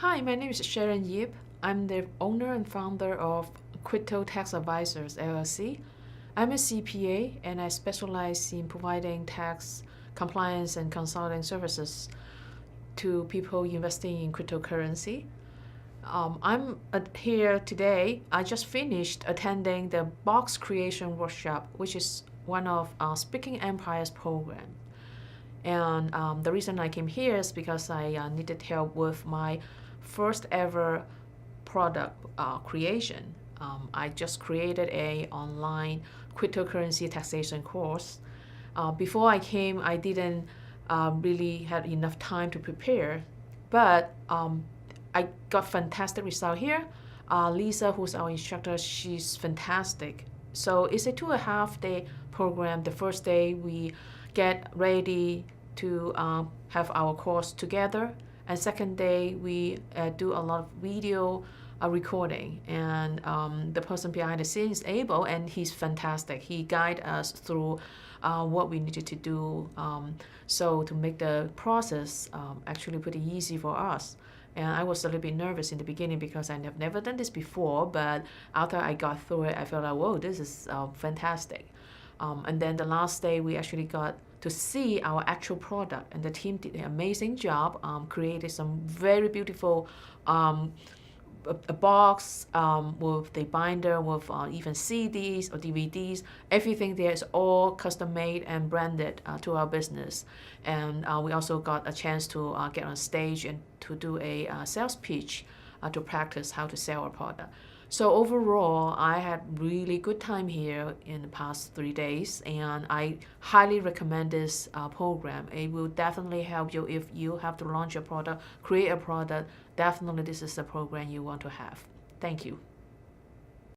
Hi, my name is Sharon Yip. I'm the owner and founder of Crypto Tax Advisors LLC. I'm a CPA and I specialize in providing tax compliance and consulting services to people investing in cryptocurrency. I'm here today. I just finished attending the box creation workshop, which is one of Speaking Empire's program. And the reason I came here is because I needed help with my first ever product creation. I just created a online cryptocurrency taxation course. Before I came, I didn't really had enough time to prepare, but I got fantastic result here. Lisa, who's our instructor, she's fantastic. So it's a 2.5-day program. The first day we get ready to have our course together, and second day we do a lot of video recording, and the person behind the scenes is Abel, and he's fantastic. He guides us through what we needed to do, so to make the process actually pretty easy for us. And I was a little bit nervous in the beginning because I have never done this before, but after I got through it, I felt like, whoa, this is fantastic. And then the last day, we actually got to see our actual product, and the team did an amazing job, created some very beautiful a box with the binder, with even CDs or DVDs. Everything there is all custom made and branded to our business. And we also got a chance to get on stage and to do a sales pitch to practice how to sell our product. So overall, I had really good time here in the past 3 days, and I highly recommend this program. It will definitely help you if you have to launch a product, create a product. Definitely this is a program you want to have. Thank you.